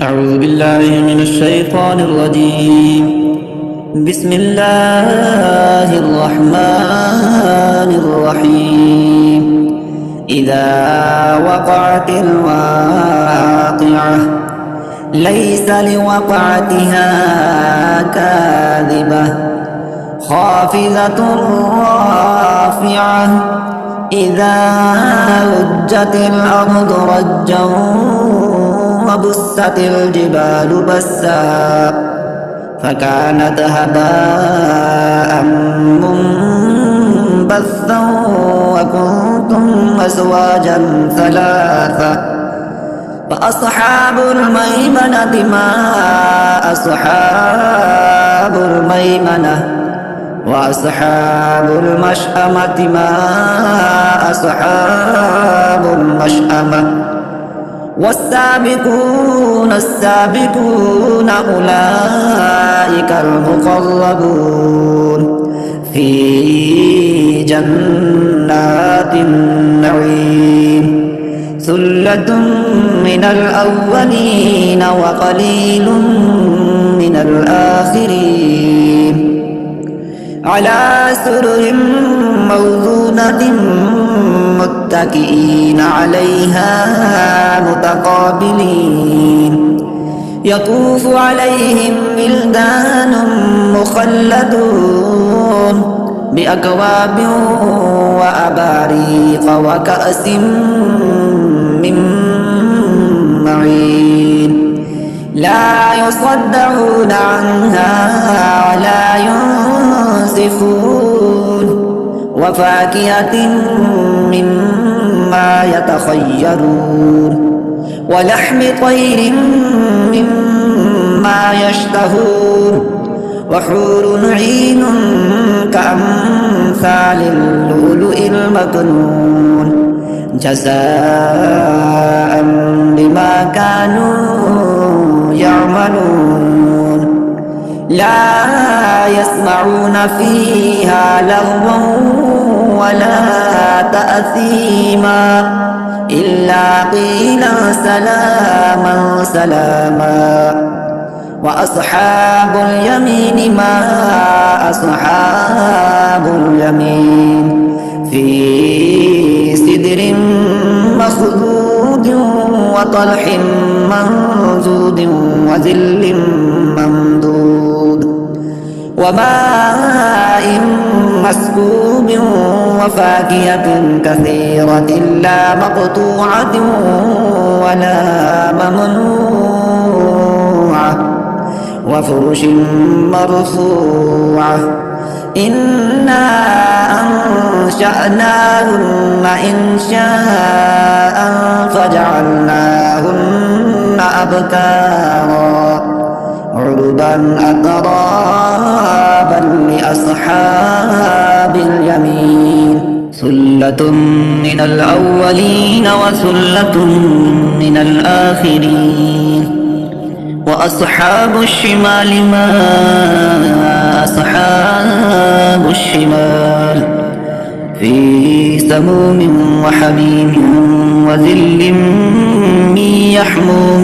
أعوذ بالله من الشيطان الرجيم. بسم الله الرحمن الرحيم. إذا وقعت الواقعة ليس لوقعتها كاذبة خافضة رافعة إذا رجت الأرض رجا وبست الجبال بسا فكانت هباء منبثا وكنتم أزواجا ثلاثة فأصحاب الميمنة ما أصحاب الميمنة وأصحاب المشأمة ما أصحاب المشأمة والسابقون السابقون أولئك المقربون في جنات النعيم ثلة من الأولين وقليل من الآخرين على سرر موضونة متكئين عليها متقابلين يطوف عليهم ولدان مخلدون بأكواب وأباريق وكأس من معين لا يصدعون عنها ولا ينزفون وفاكهة مما يتخيرون ولحم طير مما يشتهون وحور عين كأمثال اللؤلؤ المكنون جزاء بما كانوا يعملون لا يسمعون فيها لغوا ولا تأثيما إلا قيلا سلاما سلاما وأصحاب اليمين ما أصحاب اليمين في سدر مخضود وطلح منضود وظل ممدود وماء مسكوب وفاكهة كثيرة لا مقطوعة ولا ممنوعة وفرش مرفوعة إنا أنشأناهن إنشاء فجعلناهن أبكارا عربا أترابا لأصحاب اليمين ثلة من الأولين وثلة من الآخرين وأصحاب الشمال ما أصحاب الشمال في سموم وحميم وذل من يحموم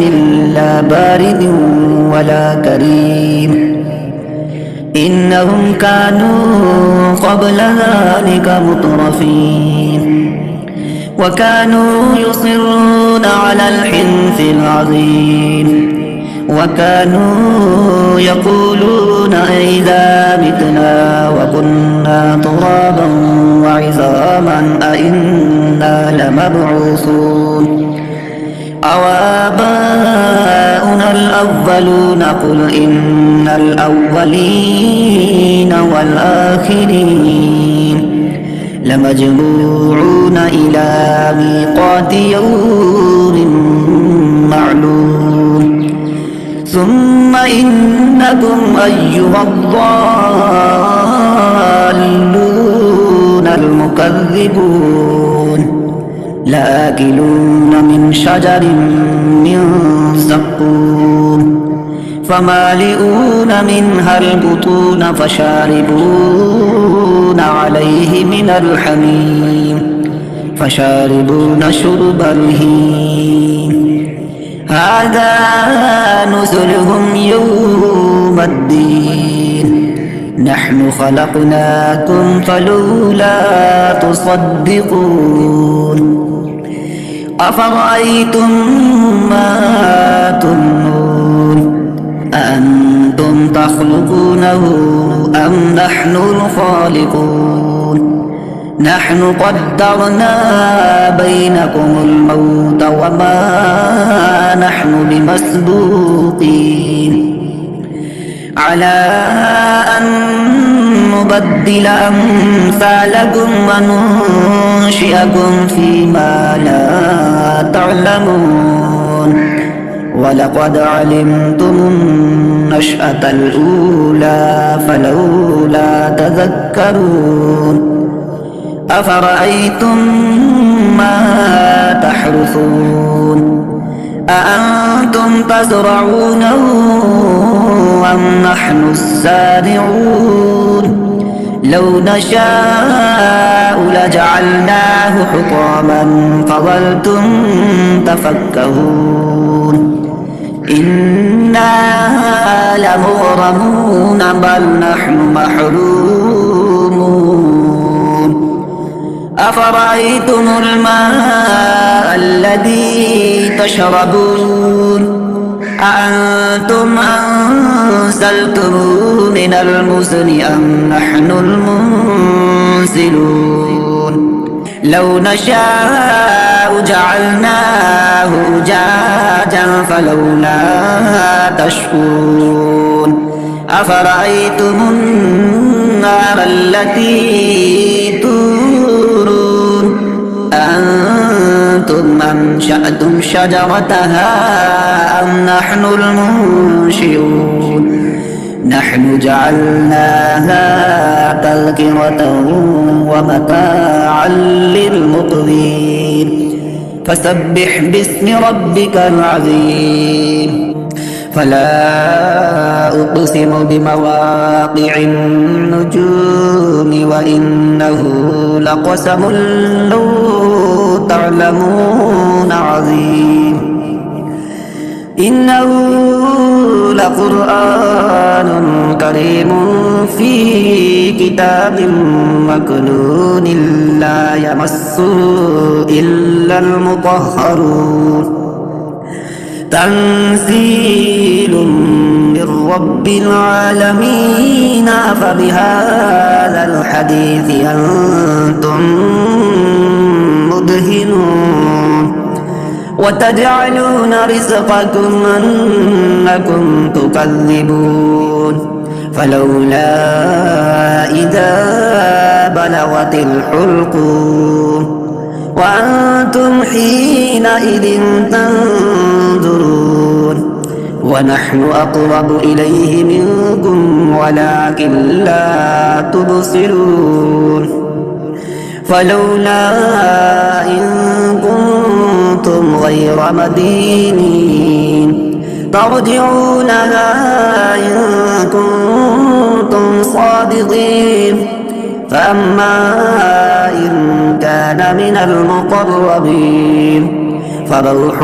لا بارد ولا كريم إنهم كانوا قبل ذلك مترفين وكانوا يصرون على الحنث العظيم وكانوا يقولون أئذا متنا وكنا ترابا وعظاما أئنا لمبعوثون أوآباؤنا الأولون قل إن الأولين والآخرين لمجموعون إلى ميقات يوم معلوم ثم إنكم أيها الضالون المكذبون لآكلون من شجر من زقوم فمالئون منها البطون فشاربون عليه من الحميم فشاربون شرب الهيم هذا نزلهم يوم الدين نحن خلقناكم فلولا تصدقون أفرأيتم ما تمنون أأنتم تخلقونه أم نحن الخالقون نحن قدرنا بينكم الموت وما نحن بمسبوقين على أن نبدل أمثالكم وننشئكم فيما لا تعلمون ولقد علمتم النشأة الأولى فلولا تذكرون أفرأيتم ما تحرثون أأنتم تزرعونه أم نحن الزارعون لو نشاء لجعلناه حطاما فظلتم تفكهون إنا لمغرمون بل نحن محرومون أفرأيتم الماء الذي تشربون أأنتم أنزلتموه من المزن أم نحن المنزلون لو نشاء جعلناه أجاجا فلولا تشكرون أفرأيتم النار التي تورون أنتم أنشأتم شجرتها أم نحن المنشئون نحن جعلناها تذكرة ومتاعا للمقوين فسبح باسم ربك العظيم فلا أقسم بمواقع النجوم وإنه لقسم لو تعلمون عظيم إنه لقرآن كريم في كتاب مكنون لا يمسه إلا المطهرون تنزيل من رب العالمين فبهذا الحديث أنتم مدهنون وتجعلون رزقكم أنكم تكذبون فلولا إذا بلغت الحلقوم وأنتم حينئذ تنظرون ونحن أقرب إليه منكم ولكن لا تبصرون فلولا إن كنتم غير مدينين ترجعونها إن كنتم صادقين فأما إن كان من المقربين فروح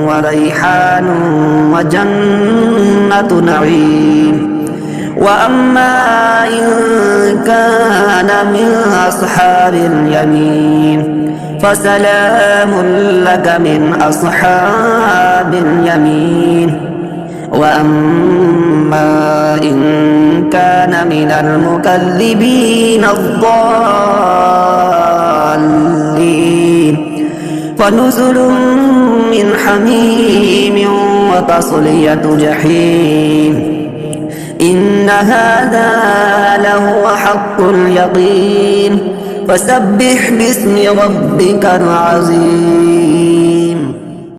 وريحان وجنة نعيم وأما إن كان من أصحاب اليمين فسلام لك من أصحاب اليمين وأما إن كان من المكذبين الضالين فنزل من حميم وتصلية جحيم إن هذا لهو حق اليقين فسبح باسم ربك العظيم